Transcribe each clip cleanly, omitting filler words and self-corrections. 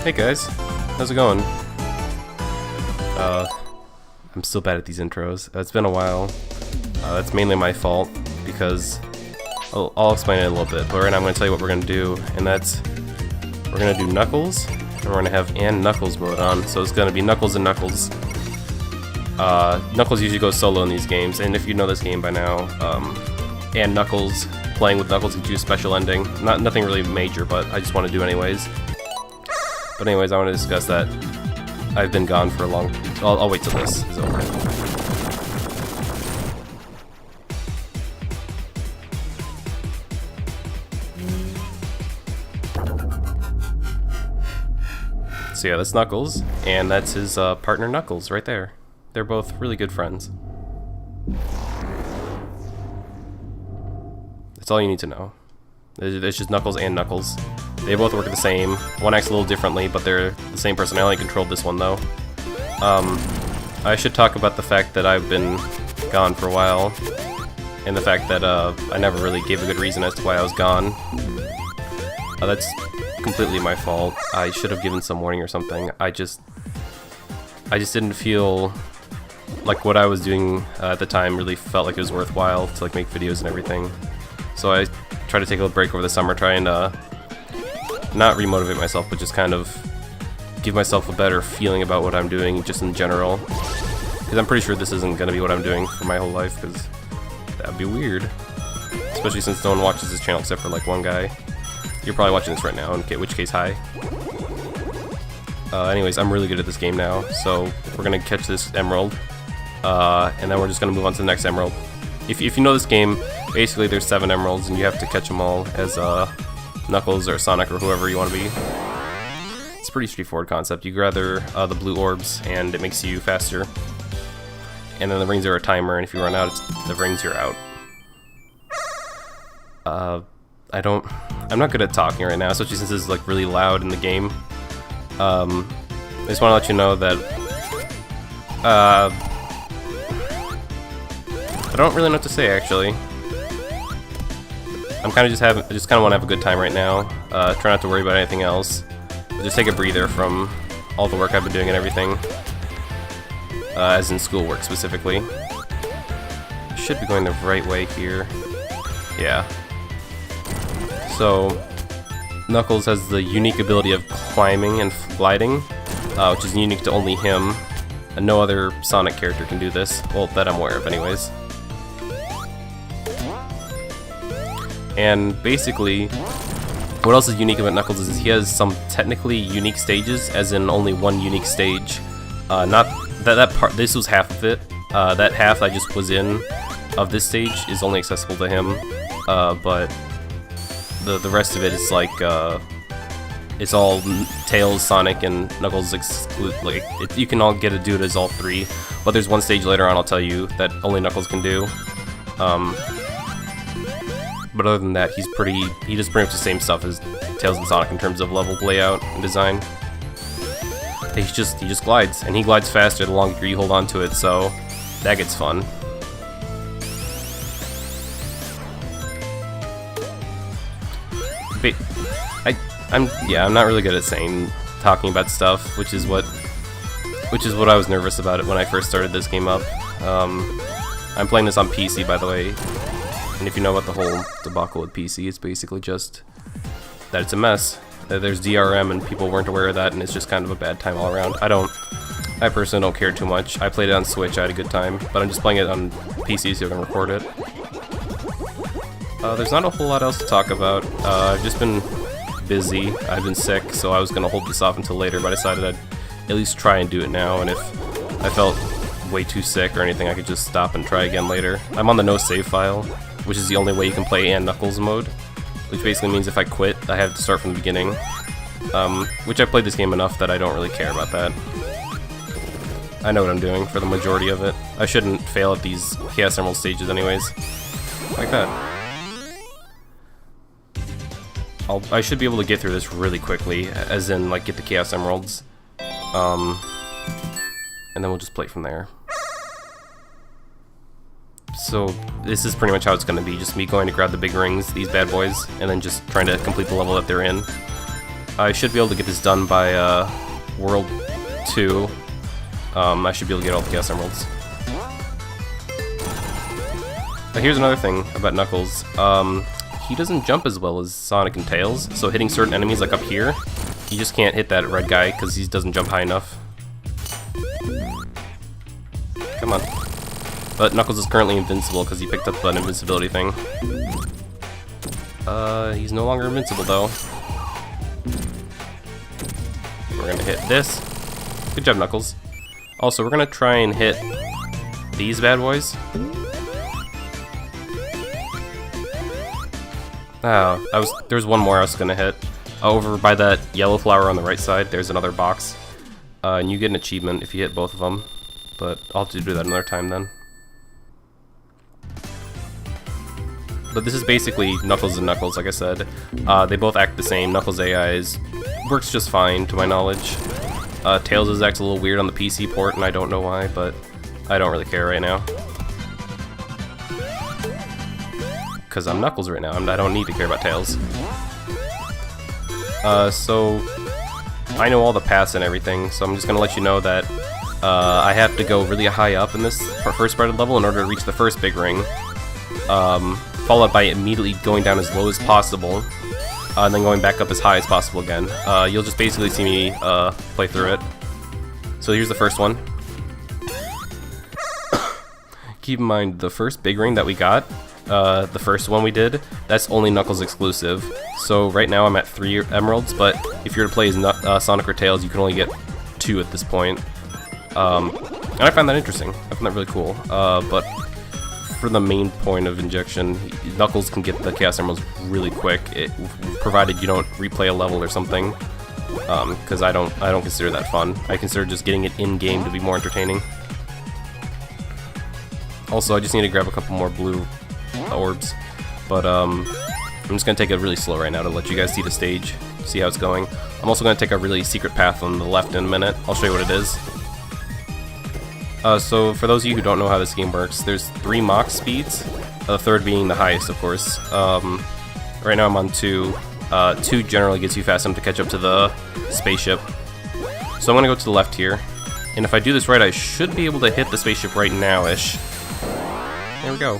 Hey guys, how's it going? I'm still bad at these intros. It's been a while. That's mainly my fault because I'll explain it in a little bit. But right now I'm going to tell you what we're going to do, and that's we're going to do Knuckles, and we're going to have and Knuckles mode on. So it's going to be Knuckles and Knuckles. Knuckles usually goes solo in these games, and if you know this game by now, and Knuckles playing with Knuckles gives you a special ending. Nothing really major, but I just want to do anyways. But anyways, I want to discuss that. I've been gone for a long... I'll wait till this is over. So yeah, that's Knuckles, and that's his partner Knuckles right there. They're both really good friends. That's all you need to know. It's just Knuckles and Knuckles. They both work the same. One acts a little differently, but they're the same personality controlled this one though. I should talk about the fact that I've been gone for a while, and the fact that I never really gave a good reason as to why I was gone. That's completely my fault. I should have given some warning or something. I just didn't feel like what I was doing at the time really felt like it was worthwhile to like make videos and everything. So I tried to take a little break over the summer, trying to not remotivate myself, but just kind of give myself a better feeling about what I'm doing just in general. Because I'm pretty sure this isn't going to be what I'm doing for my whole life, because that would be weird. Especially since no one watches this channel except for like one guy. You're probably watching this right now, in which case, hi. Anyways, I'm really good at this game now, so we're going to catch this emerald. And then we're just going to move on to the next emerald. If you know this game, basically there's 7 emeralds, and you have to catch them all as Knuckles or Sonic or whoever you want to be. It's a pretty straightforward concept. You gather the blue orbs, and it makes you faster. And then the rings are a timer, and if you run out, the rings you're out. I'm not good at talking right now, especially since this is like really loud in the game. I just want to let you know that I don't really know what to say actually. I just kind of want to have a good time right now. Try not to worry about anything else. Just take a breather from all the work I've been doing and everything. As in schoolwork specifically. Should be going the right way here. Yeah. So, Knuckles has the unique ability of climbing and gliding, which is unique to only him. And no other Sonic character can do this. Well, that I'm aware of anyways. And basically, what else is unique about Knuckles is he has some technically unique stages, as in only one unique stage. Not that part. This was half of it. That half I just was in of this stage is only accessible to him. But the rest of it is like it's all Tails, Sonic, and Knuckles like you can all get to do it as all 3. But there's one stage later on I'll tell you that only Knuckles can do. But other than that, he does pretty much the same stuff as Tails and Sonic in terms of level layout and design. He just glides, and he glides faster the longer you hold on to it, so that gets fun. But I'm not really good at talking about stuff, which is what I was nervous about it when I first started this game up. I'm playing this on PC, by the way. And if you know about the whole debacle with PC, it's basically just that it's a mess. There's DRM and people weren't aware of that, and it's just kind of a bad time all around. I personally don't care too much. I played it on Switch, I had a good time, but I'm just playing it on PC so I can record it. There's not a whole lot else to talk about. I've just been busy. I've been sick, so I was going to hold this off until later, but I decided I'd at least try and do it now, and if I felt way too sick or anything, I could just stop and try again later. I'm on the no save file, which is the only way you can play and Knuckles mode, which basically means if I quit, I have to start from the beginning. Which I played this game enough that I don't really care about that. I know what I'm doing for the majority of it. I shouldn't fail at these Chaos Emerald stages anyways. Like that. I should be able to get through this really quickly, as in, like, get the Chaos Emeralds. And then we'll just play from there. So this is pretty much how it's going to be, just me going to grab the big rings, these bad boys, and then just trying to complete the level that they're in. I should be able to get this done by World 2. I should be able to get all the Chaos Emeralds. Here's another thing about Knuckles. He doesn't jump as well as Sonic and Tails, so hitting certain enemies like up here, you just can't hit that red guy because he doesn't jump high enough. Come on. But Knuckles is currently invincible because he picked up an invincibility thing. He's no longer invincible though. We're gonna hit this. Good job, Knuckles. Also, we're gonna try and hit these bad boys. Oh, there was one more I was gonna hit. Over by that yellow flower on the right side, there's another box. And you get an achievement if you hit both of them. But I'll have to do that another time then. But this is basically Knuckles and Knuckles, like I said. They both act the same. Knuckles' AI works just fine, to my knowledge. Tails' acts a little weird on the PC port, and I don't know why, but I don't really care right now. Because I'm Knuckles right now, I don't need to care about Tails. So I know all the paths and everything, so I'm just going to let you know that I have to go really high up in this first part of the level in order to reach the first big ring. Followed by immediately going down as low as possible, and then going back up as high as possible again. You'll just basically see me play through it. So here's the first one. Keep in mind, the first big ring that we got, the first one we did, that's only Knuckles exclusive. So right now I'm at 3 emeralds, but if you're to play as Sonic or Tails, you can only get 2 at this point. And I find that interesting. I find that really cool. But for the main point of injection, Knuckles can get the Chaos Emeralds really quick, provided you don't replay a level or something. Because I don't consider that fun. I consider just getting it in game to be more entertaining. Also, I just need to grab a couple more blue orbs, but I'm just gonna take it really slow right now to let you guys see the stage, see how it's going. I'm also gonna take a really secret path on the left in a minute. I'll show you what it is. So for those of you who don't know how this game works, there's 3 Mach speeds, the third being the highest, of course. Right now I'm on 2. 2 generally gets you fast enough to catch up to the spaceship. So I'm gonna go to the left here, and if I do this right, I should be able to hit the spaceship right now-ish. There we go.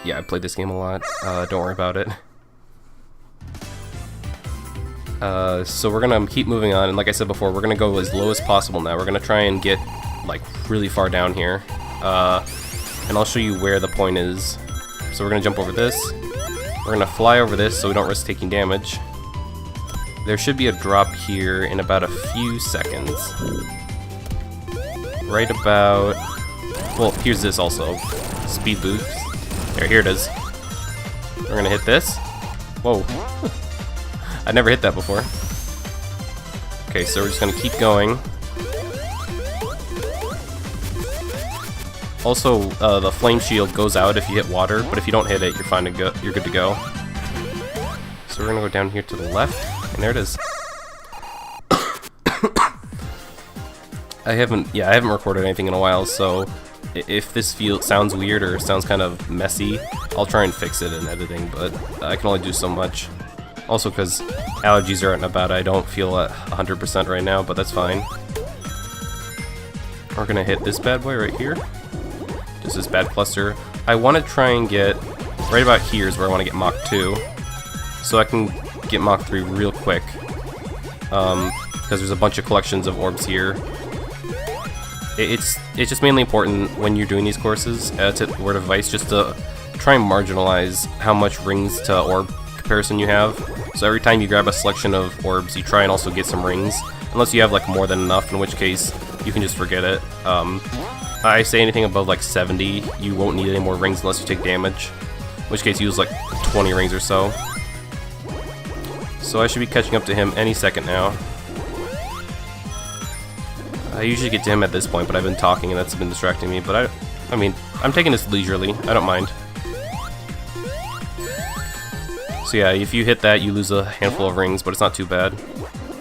Yeah, I played this game a lot. Don't worry about it. So we're gonna keep moving on, and like I said before, we're gonna go as low as possible now. We're gonna try and get like really far down here, and I'll show you where the point is. So we're gonna jump over this. We're gonna fly over this so we don't risk taking damage. There should be a drop here in about a few seconds. Right about... Well, here's this also. Speed boost. Here it is. We're gonna hit this. Whoa. I never hit that before. Okay, so we're just gonna keep going. Also, the flame shield goes out if you hit water, but if you don't hit it, you're fine to go. You're good to go. So we're gonna go down here to the left, and there it is. I haven't recorded anything in a while, so if this sounds weird or sounds kind of messy, I'll try and fix it in editing, but I can only do so much. Also, because allergies are out and about, I don't feel at 100% right now, but that's fine. We're gonna hit this bad boy right here. Just this bad cluster. I want to try and get right about here is where I want to get Mach 2, so I can get Mach 3 real quick. Because there's a bunch of collections of orbs here. It's just mainly important when you're doing these courses to Word of Advice just to try and marginalize how much rings to orb comparison you have. So every time you grab a selection of orbs, you try and also get some rings, unless you have like more than enough, in which case you can just forget it. I say anything above like 70, you won't need any more rings unless you take damage, in which case use like 20 rings or so. So I should be catching up to him any second now. I usually get to him at this point, but I've been talking and that's been distracting me, but I mean, I'm taking this leisurely, I don't mind. So yeah, if you hit that, you lose a handful of rings, but it's not too bad.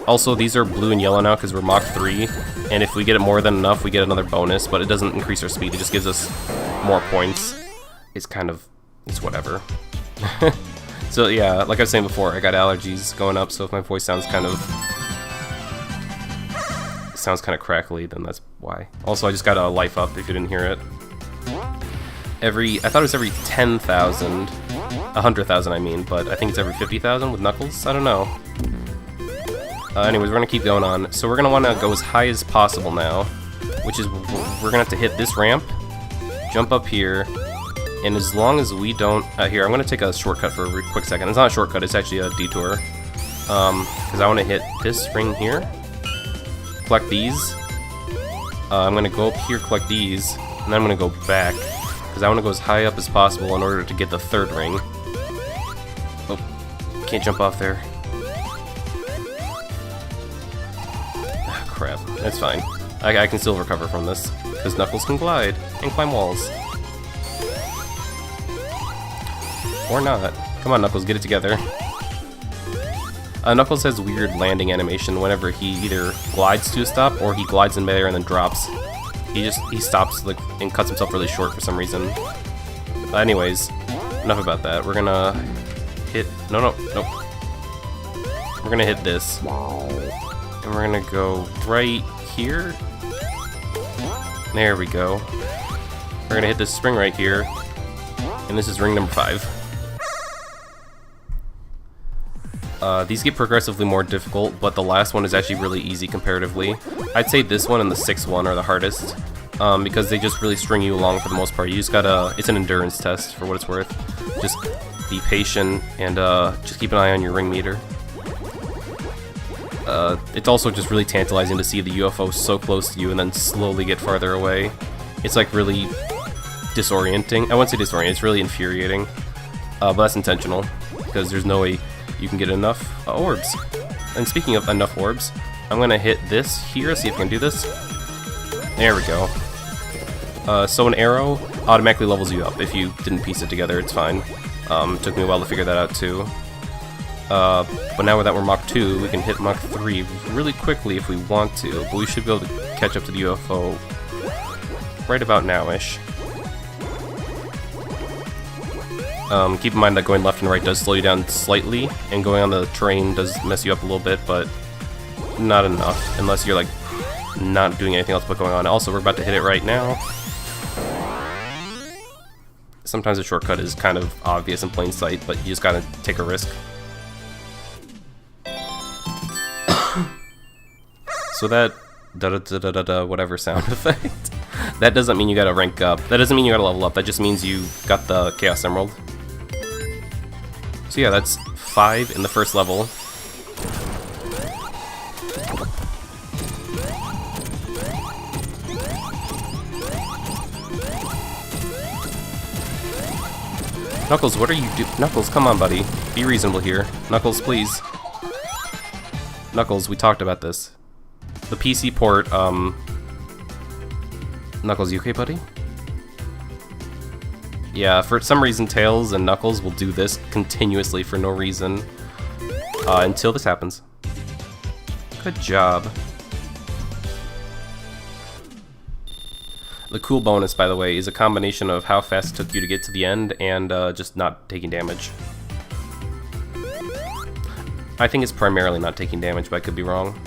Also, these are blue and yellow now because we're Mach 3, and if we get it more than enough, we get another bonus, but it doesn't increase our speed, it just gives us more points. It's kind of, it's whatever. So yeah, like I was saying before, I got allergies going up, so if my voice sounds kind of crackly, then that's why. Also, I just got a life up, if you didn't hear it. I thought it was every 10,000, 100,000 I mean, but I think it's every 50,000 with Knuckles? I don't know. Anyways, we're gonna keep going on. So we're gonna wanna go as high as possible now, which is, we're gonna have to hit this ramp, jump up here, and as long as we don't, here, I'm gonna take a shortcut for a quick second. It's not a shortcut, it's actually a detour. Because I wanna hit this ring here, collect these. I'm gonna go up here, collect these, and then I'm gonna go back, because I wanna go as high up as possible in order to get the third ring. Oh, can't jump off there. Crap, that's fine. I can still recover from this, because Knuckles can glide and climb walls. Or not. Come on, Knuckles, get it together. Knuckles has weird landing animation whenever he either glides to a stop or he glides in midair and then drops. He stops like and cuts himself really short for some reason. Anyways, enough about that. We're gonna hit... Nope. We're gonna hit this. And we're gonna go right here. There we go. We're gonna hit this spring right here. And this is ring number 5. These get progressively more difficult, but the last one is actually really easy comparatively. I'd say this one and the 6th one are the hardest, because they just really string you along for the most part. You just gotta, it's an endurance test for what it's worth. Just be patient and just keep an eye on your ring meter. It's also just really tantalizing to see the UFO so close to you and then slowly get farther away. It's like really disorienting. I wouldn't say disorienting, it's really infuriating. But that's intentional, because there's no way you can get enough orbs. And speaking of enough orbs, I'm gonna hit this here, see if I can do this. There we go. So an arrow automatically levels you up. If you didn't piece it together, it's fine. Took me a while to figure that out too. But now that we're Mach 2, we can hit Mach 3 really quickly if we want to, but we should be able to catch up to the UFO right about now-ish. Keep in mind that going left and right does slow you down slightly, and going on the train does mess you up a little bit, but not enough, unless you're like not doing anything else but going on. Also, we're about to hit it right now. Sometimes a shortcut is kind of obvious in plain sight, but you just gotta take a risk. So that da-da-da-da-da whatever sound effect, that doesn't mean you gotta rank up. That doesn't mean you gotta level up. That just means you got the Chaos Emerald. So yeah, that's 5 in the first level. Knuckles, what are you doing? Knuckles, come on, buddy. Be reasonable here. Knuckles, please. Knuckles, we talked about this. The PC port, Knuckles, you okay, buddy? Yeah, for some reason, Tails and Knuckles will do this continuously for no reason. Until this happens. Good job. The cool bonus, by the way, is a combination of how fast it took you to get to the end and just not taking damage. I think it's primarily not taking damage, but I could be wrong.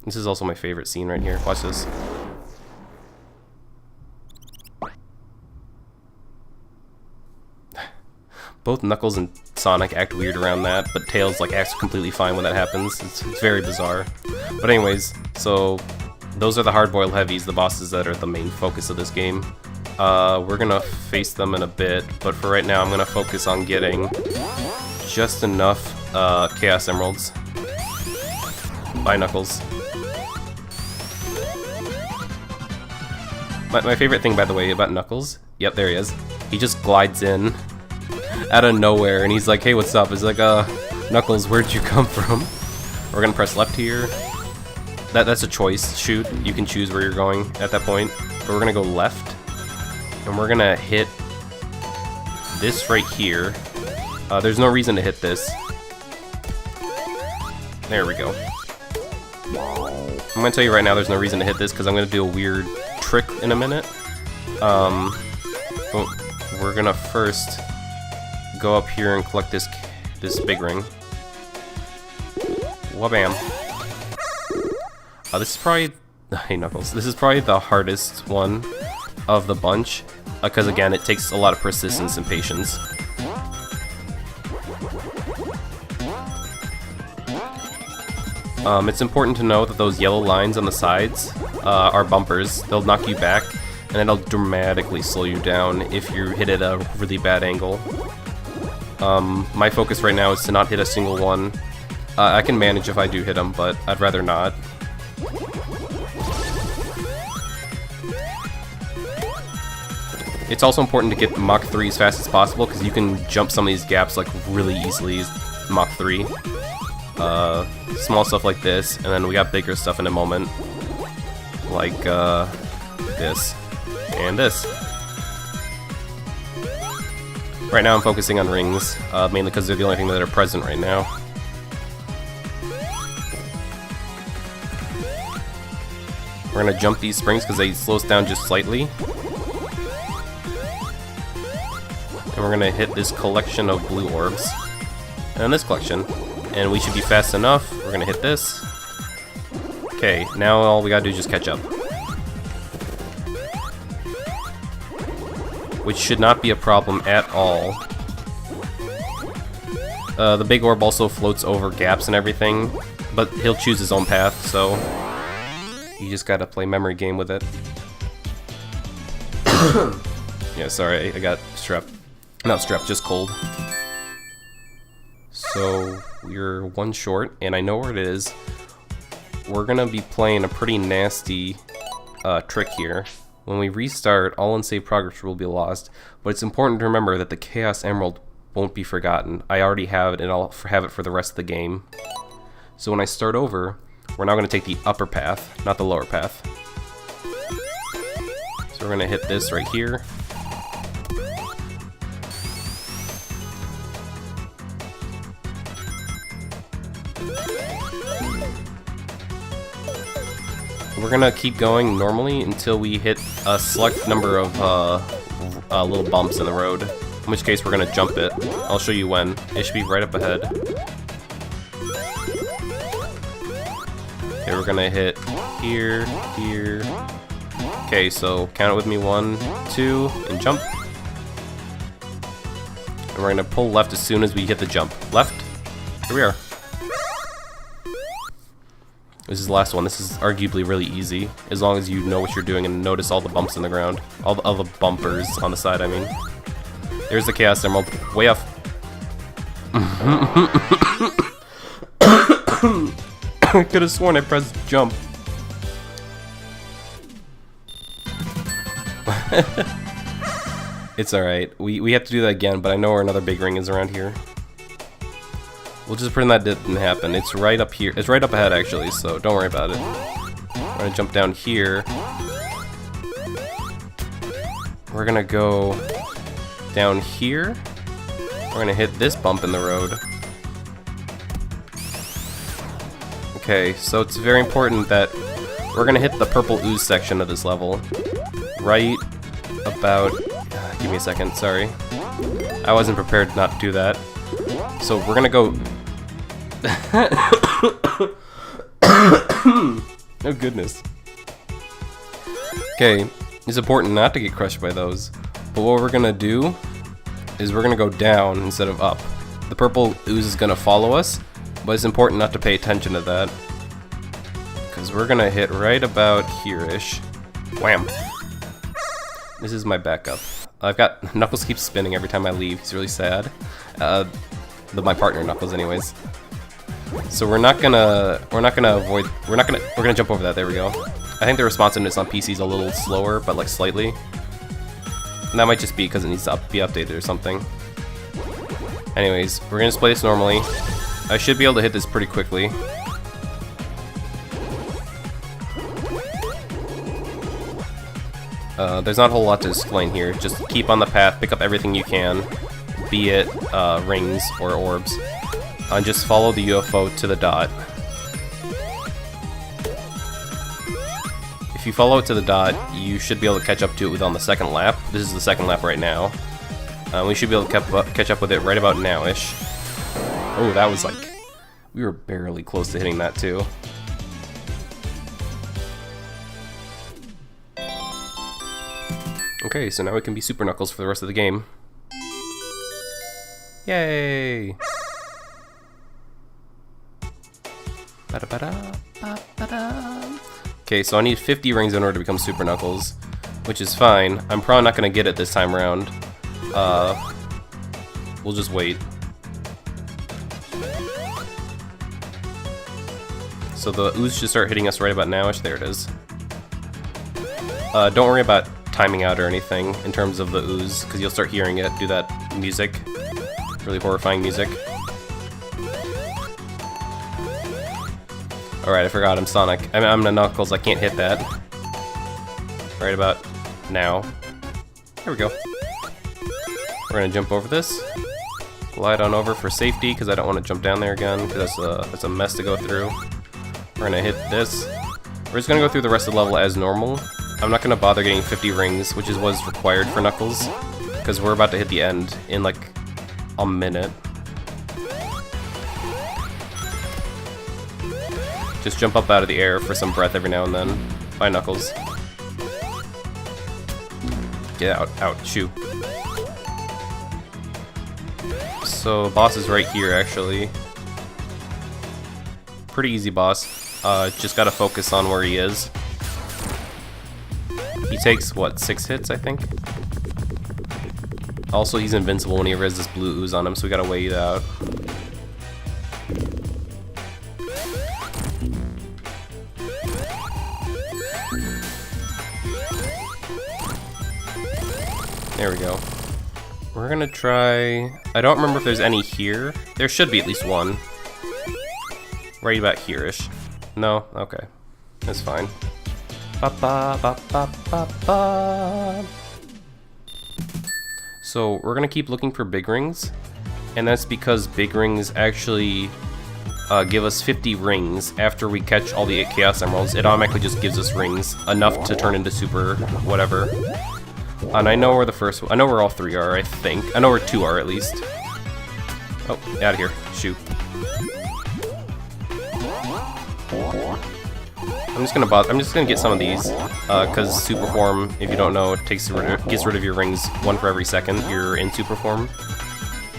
This is also my favorite scene right here. Watch this. Both Knuckles and Sonic act weird around that, but Tails like acts completely fine when that happens. It's very bizarre. But anyways, so those are the hard-boiled heavies, the bosses that are the main focus of this game. We're gonna face them in a bit, but for right now I'm gonna focus on getting just enough Chaos Emeralds. Bye, Knuckles. My favorite thing, by the way, about Knuckles, yep, there he is. He just glides in out of nowhere, and he's like, hey, what's up? He's like, Knuckles, where'd you come from? We're gonna press left here. That's a choice. Shoot, you can choose where you're going at that point. But we're gonna go left, and we're gonna hit this right here. There's no reason to hit this. There we go. I'm gonna tell you right now, there's no reason to hit this because I'm gonna do a weird trick in a minute. But we're gonna first go up here and collect this big ring. Wabam. This is probably, hey Knuckles, this is probably the hardest one of the bunch, because again, it takes a lot of persistence and patience. It's important to know that those yellow lines on the sides are bumpers. They'll knock you back, and it'll dramatically slow you down if you hit at a really bad angle. My focus right now is to not hit a single one. I can manage if I do hit them, but I'd rather not. It's also important to get Mach 3 as fast as possible, because you can jump some of these gaps like really easily, Mach 3. Small stuff like this, and then we got bigger stuff in a moment, like this and this. Right now I'm focusing on rings, mainly because they're the only thing that are present right now. We're gonna jump these springs because they slow us down just slightly. And we're gonna hit this collection of blue orbs. And then this collection. And we should be fast enough. We're gonna hit this. Okay, now all we gotta do is just catch up. Which should not be a problem at all. The big orb also floats over gaps and everything, but he'll choose his own path, so you just gotta play memory game with it. Yeah, sorry, I got strep. Not strep, just cold. So we're one short, and I know where it is. We're gonna be playing a pretty nasty trick here. When we restart, all unsaved progress will be lost, but it's important to remember that the Chaos Emerald won't be forgotten. I already have it, and I'll have it for the rest of the game. So when I start over, we're now going to take the upper path, not the lower path. So we're going to hit this right here. We're going to keep going normally until we hit a select number of little bumps in the road, in which case we're going to jump it. I'll show you when. It should be right up ahead. Okay, we're going to hit here, here. Okay, so count it with me. 1, 2, and jump. And we're going to pull left as soon as we hit the jump. Left. Here we are. This is the last one. This is arguably really easy, as long as you know what you're doing and notice all the bumps in the ground. All the bumpers on the side, I mean. There's the Chaos Emerald. Way off. I could have sworn I pressed jump. It's alright. We have to do that again, but I know where another big ring is around here. We'll just pretend that didn't happen. It's right up here. It's right up ahead, actually, so don't worry about it. We're gonna jump down here. We're gonna go down here. We're gonna hit this bump in the road. Okay, so it's very important that we're gonna hit the purple ooze section of this level. Right about... give me a second, sorry. I wasn't prepared not to do that. So we're gonna go... Oh goodness. Okay, it's important not to get crushed by those. But what we're gonna do is we're gonna go down instead of up. The purple ooze is gonna follow us, but it's important not to pay attention to that, because we're gonna hit right about here-ish. Wham! This is my backup. I've got... Knuckles keeps spinning every time I leave. He's really sad. My partner Knuckles, anyways. So we're gonna jump over that. There we go. I think the responsiveness on PC is a little slower, but like slightly. And that might just be because it needs to be updated or something. Anyways, we're gonna just play this normally. I should be able to hit this pretty quickly. There's not a whole lot to explain here. Just keep on the path, pick up everything you can, be it rings or orbs, and just follow the UFO to the dot. If you follow it to the dot, you should be able to catch up to it on the second lap. This is the second lap right now. We should be able to catch up with it right about now-ish. Oh, that was like... we were barely close to hitting that too. Okay, so now we can be Super Knuckles for the rest of the game. Yay! Okay, so I need 50 rings in order to become Super Knuckles, which is fine. I'm probably not going to get it this time around. We'll just wait. So the ooze should start hitting us right about now-ish. There it is. Don't worry about timing out or anything in terms of the ooze, because you'll start hearing it do that music. Really horrifying music. Alright, I forgot I'm Sonic. I'm the Knuckles, I can't hit that. Right about now. There we go. We're gonna jump over this. Glide on over for safety, because I don't want to jump down there again, because that's a mess to go through. We're gonna hit this. We're just gonna go through the rest of the level as normal. I'm not gonna bother getting 50 rings, which is what's required for Knuckles, because we're about to hit the end in like a minute. Just jump up out of the air for some breath every now and then. Bye, Knuckles. Get out, out, shoo. So, boss is right here, actually. Pretty easy boss. Just gotta focus on where he is. He takes, what, 6 hits, I think? Also, he's invincible when he has this blue ooze on him, so we gotta wait it out. There we go. We're gonna try... I don't remember if there's any here. There should be at least one. Right about here-ish. No? Okay. That's fine. So we're gonna keep looking for big rings, and that's because big rings actually give us 50 rings after we catch all the 8 Chaos Emeralds. It automatically just gives us rings, enough to turn into super whatever. And I know where the first one, I know where all 3 are, I think. I know where 2 are at least. Oh, out of here. Shoot. I'm just gonna get some of these, because super form, if you don't know, it gets rid of your rings 1 for every second you're in super form.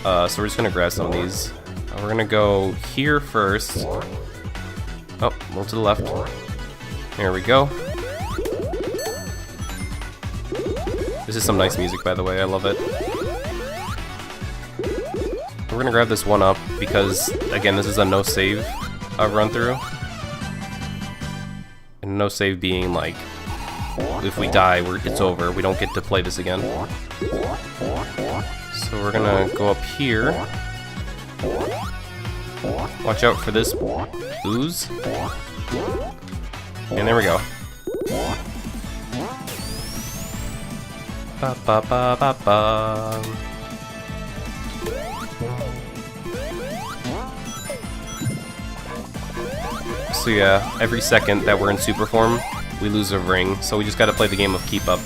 So we're just gonna grab some of these. We're gonna go here first. Oh, roll to the left. There we go. This is some nice music, by the way. I love it. We're gonna grab this one up because, again, this is a no save run through. And no save being like, if we die, it's over. We don't get to play this again. So we're gonna go up here. Watch out for this ooze. And there we go. Ba ba ba ba ba. So yeah, every second that we're in super form, we lose a ring, so we just gotta play the game of keep up.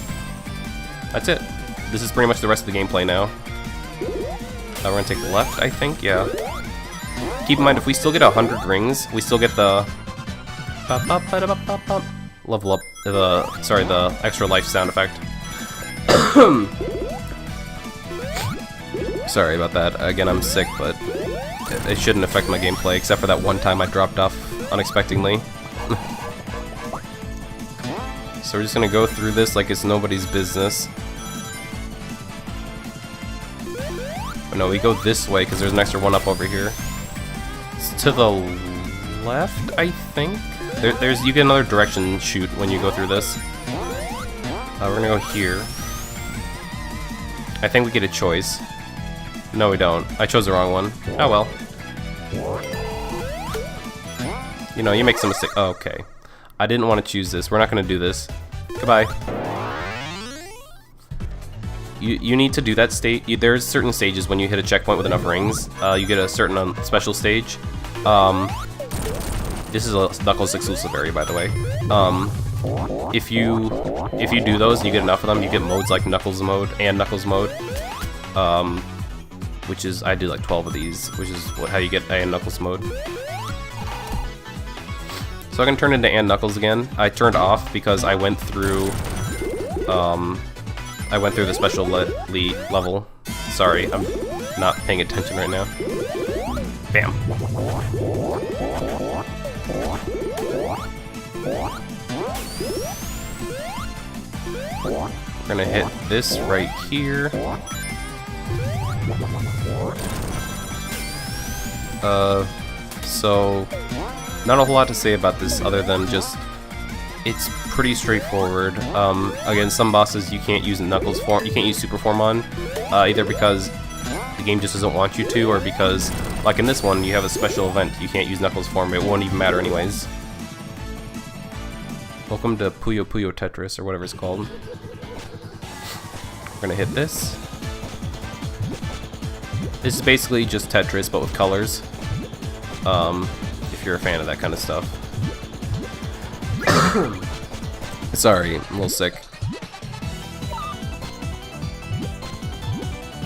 That's it. This is pretty much the rest of the gameplay now. We're gonna take the left, I think, yeah. Keep in mind, if we still get 100 rings, we still get the... level up, the extra life sound effect. Sorry about that. Again, I'm sick, but it shouldn't affect my gameplay, except for that one time I dropped off unexpectedly. So we're just gonna go through this like it's nobody's business. But no, we go this way because there's an extra one up over here. It's to the left, I think. You get another direction shoot when you go through this. We're gonna go here. I think we get a choice. No, we don't. I chose the wrong one. Oh well. You know, you make some mistakes. Oh, okay. I didn't want to choose this. We're not going to do this. Goodbye. You need to do that stage. There's certain stages when you hit a checkpoint with enough rings. You get a certain special stage. This is a Knuckles exclusive area, by the way. If you do those and you get enough of them, you get modes like Knuckles mode and Knuckles mode. Which is, I did like 12 of these, which is how you get and Knuckles mode. So I can turn into and Knuckles again. I turned off because I went through the special level. Sorry, I'm not paying attention right now. Bam. We're gonna hit this right here. So not a whole lot to say about this other than just it's pretty straightforward. Again, some bosses you can't use Knuckles form, you can't use super form on, either because the game just doesn't want you to, or because, like in this one, you have a special event, you can't use Knuckles form, it won't even matter anyways. Welcome to Puyo Puyo Tetris, or whatever it's called. We're gonna hit this. This is basically just Tetris, but with colors. If you're a fan of that kind of stuff. Sorry, I'm a little sick.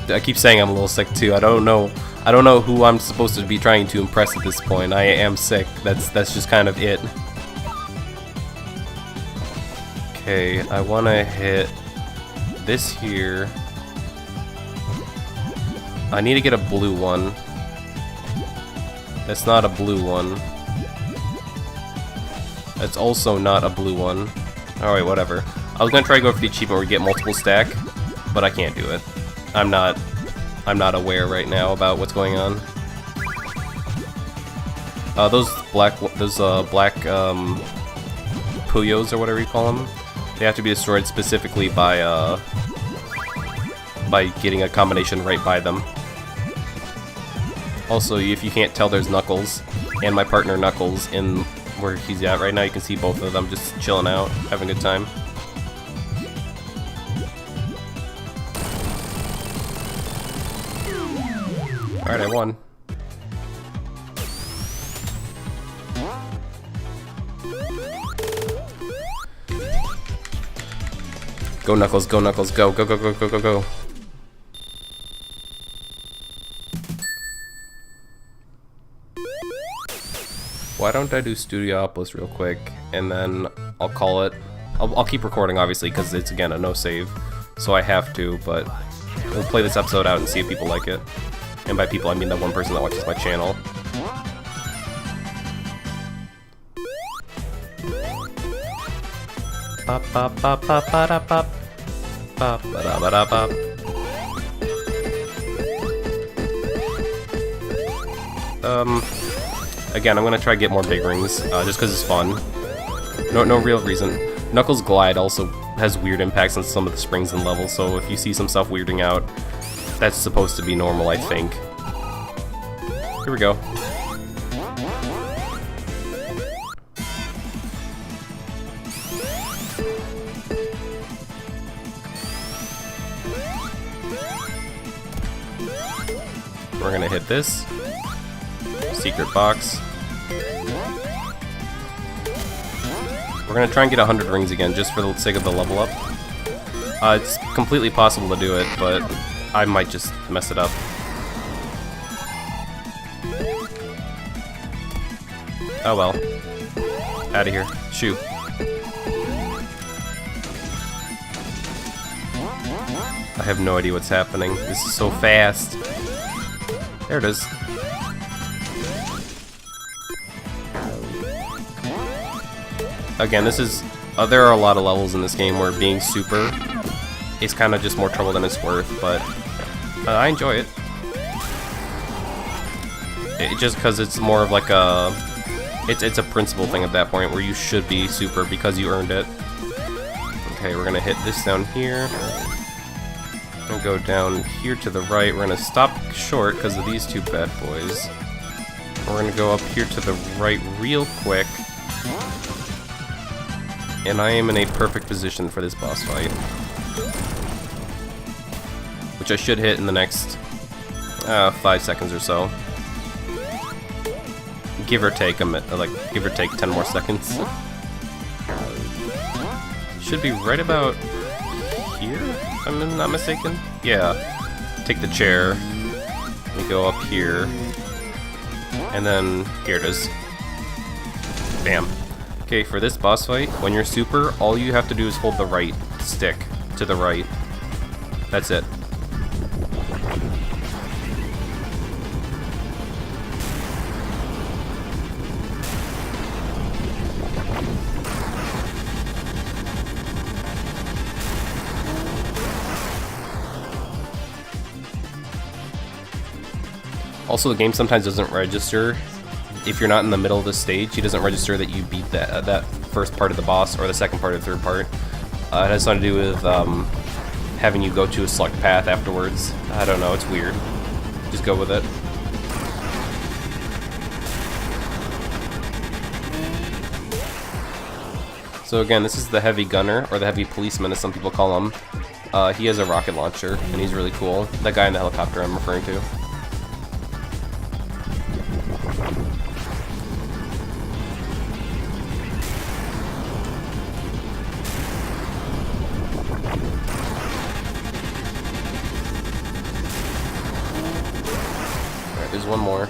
I keep saying I'm a little sick too. I don't know who I'm supposed to be trying to impress at this point. I am sick. That's just kind of it. Okay, I want to hit this here. I need to get a blue one. That's not a blue one. That's also not a blue one. Alright, whatever. I was gonna try to go for the achievement where you get multiple stack, but I can't do it. I'm not aware right now about what's going on. Those black Puyos or whatever you call them, they have to be destroyed specifically by getting a combination right by them. Also, if you can't tell, there's Knuckles and my partner Knuckles in where he's at right now. You can see both of them just chilling out, having a good time. Alright, I won. Go Knuckles, go Knuckles, go, go, go, go, go, go, go. Why don't I do Studiopolis real quick, and then I'll call it. I'll keep recording, obviously, because it's, again, a no save, so I have to, but we'll play this episode out and see if people like it. And by people, I mean that one person that watches my channel. Pop, pop, pop, pop, pop, pop. Pop, ba da ba da pop. Again, I'm gonna try to get more big rings, just because it's fun. No real reason. Knuckles Glide also has weird impacts on some of the springs and levels, so if you see some stuff weirding out, that's supposed to be normal, I think. Here we go. We're gonna hit this. Secret box. We're gonna try and get 100 rings again, just for the sake of the level up. It's completely possible to do it, but I might just mess it up. Oh well. Out of here. Shoo. I have no idea what's happening. This is so fast. There it is. Again, this is... there are a lot of levels in this game where being super is kind of just more trouble than it's worth, but I enjoy it. Just because it's more of like a... It's a principle thing at that point where you should be super because you earned it. Okay, we're gonna hit this down here. We'll go down here to the right. We're gonna stop short because of these two bad boys. We're gonna go up here to the right real quick. And I am in a perfect position for this boss fight. which I should hit in the next 5 seconds or so. Give or take give or take 10 more seconds. Should be right about here, if I'm not mistaken. Yeah. Take the chair. We go up here. And then here it is. Bam. Okay, for this boss fight, when you're super, all you have to do is hold the right stick to the right. That's it. Also, the game sometimes doesn't register. If you're not in the middle of the stage, he doesn't register that you beat that first part of the boss or the second part or the third part. It has something to do with having you go to a select path afterwards. I don't know, it's weird. Just go with it. So again, this is the heavy gunner, or the heavy policeman as some people call him. He has a rocket launcher, and he's really cool. That guy in the helicopter I'm referring to. There's one more.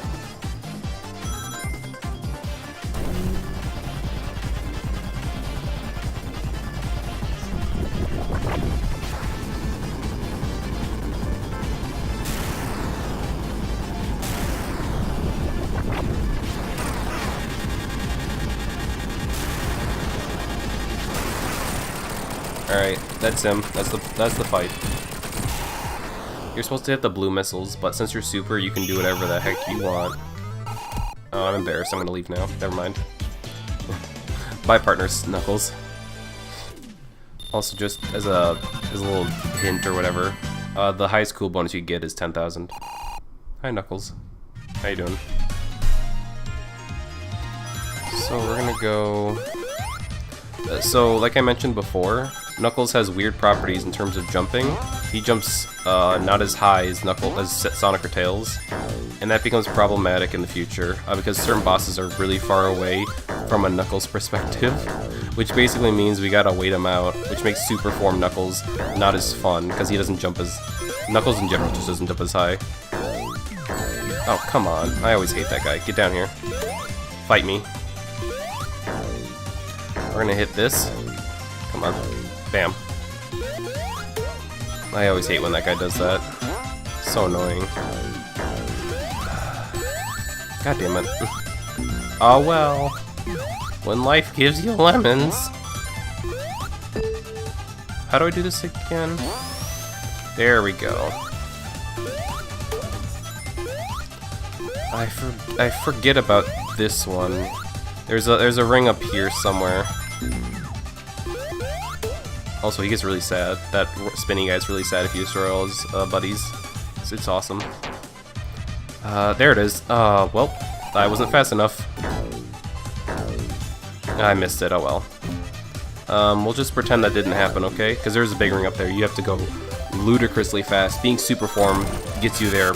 Alright, that's him. That's the fight. You're supposed to hit the blue missiles, but since you're super, you can do whatever the heck you want. Oh, I'm embarrassed. I'm gonna leave now. Never mind. Bye, partners, Knuckles. Also, just as a little hint or whatever, the highest cool bonus you get is 10,000. Hi, Knuckles. How you doing? So we're gonna go. So, like I mentioned before, Knuckles has weird properties in terms of jumping. He jumps not as high as Sonic or Tails, and that becomes problematic in the future because certain bosses are really far away from a Knuckles perspective, which basically means we gotta wait him out, which makes Super Form Knuckles not as fun because he doesn't jump as Knuckles in general just doesn't jump as high. Oh, come on! I always hate that guy. Get down here. Fight me. We're gonna hit this. Come on. Bam. I always hate when that guy does that. So annoying. God damn it. Oh well. When life gives you lemons. How do I do this again? There we go. I forget about this one. There's a ring up here somewhere. Also, he gets really sad. That spinny guy's really sad if you destroy all his buddies. It's awesome. There it is. Well, I wasn't fast enough. I missed it. Oh well. We'll just pretend that didn't happen, okay? Because there's a big ring up there. You have to go ludicrously fast. Being super form gets you there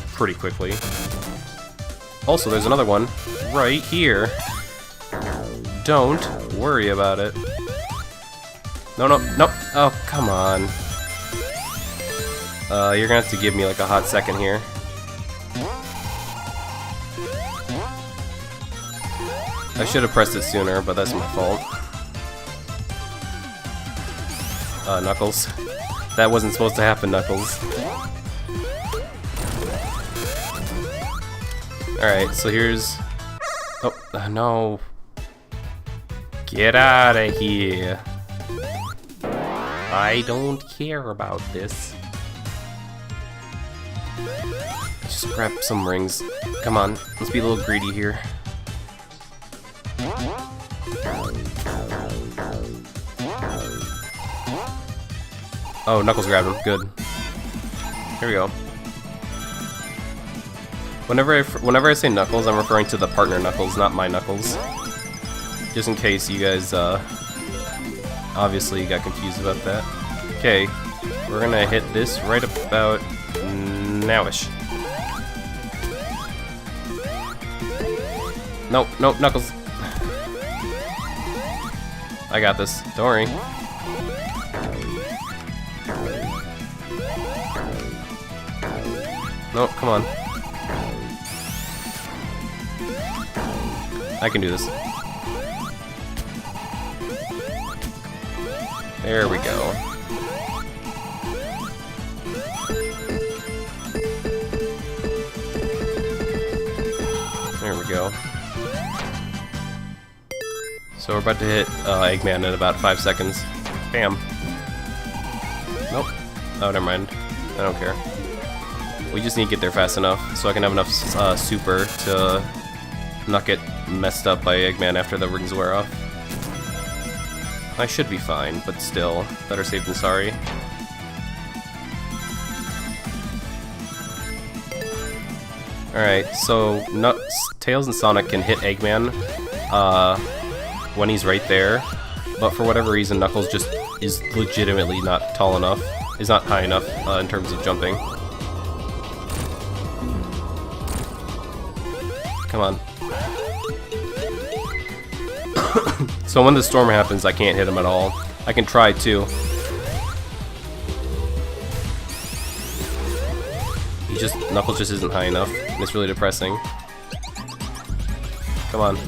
pretty quickly. Also, there's another one right here. Don't worry about it. No, no, no. Oh, come on. You're gonna have to give me like a hot second here. I should have pressed it sooner, but that's my fault. Knuckles. That wasn't supposed to happen, Knuckles. Alright, so here's... Oh, no. Get out of here. I don't care about this. Just grab some rings. Come on, let's be a little greedy here. Oh, Knuckles grabbed him. Good. Here we go. Whenever I say Knuckles, I'm referring to the partner Knuckles, not my Knuckles. Just in case you guys obviously got confused about that. Okay, We're gonna hit this right about nowish. Nope, nope, Knuckles. I got this. Don't worry. Nope, come on. I can do this. There we go. There we go. So we're about to hit Eggman in about 5 seconds. Bam. Nope. Oh, never mind. I don't care. We just need to get there fast enough so I can have enough super to not get messed up by Eggman after the rings wear off. I should be fine, but still, better safe than sorry. Alright, so Tails and Sonic can hit Eggman when he's right there, but for whatever reason Knuckles just is legitimately not tall enough, is not high enough in terms of jumping. Come on. So when the storm happens, I can't hit him at all. I can try too. Knuckles just isn't high enough, and it's really depressing. Come on.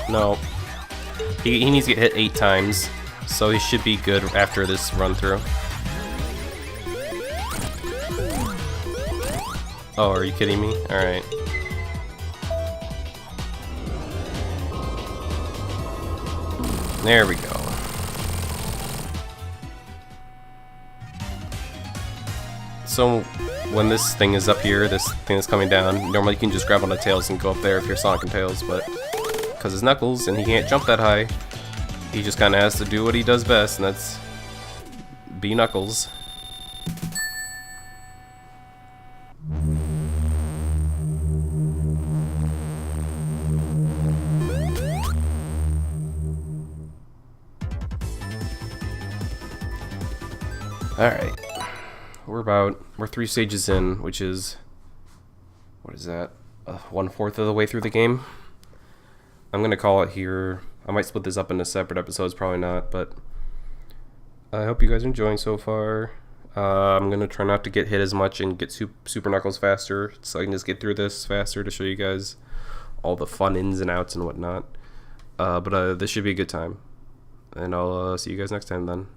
No. He needs to get hit 8 times, so he should be good after this run through. Oh, are you kidding me? Alright. There we go. So, when this thing is up here, this thing is coming down, normally you can just grab onto Tails and go up there if you're Sonic and Tails, but because it's Knuckles and he can't jump that high, he just kind of has to do what he does best, and that's be Knuckles. Alright, we're 3 stages in, which is, what is that, 1/4 of the way through the game. I'm gonna call it here. I might split this up into separate episodes, probably not, but I hope you guys are enjoying so far. I'm gonna try not to get hit as much and get Super Knuckles faster, so I can just get through this faster to show you guys all the fun ins and outs and whatnot. But this should be a good time, and I'll see you guys next time then.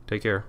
Take care.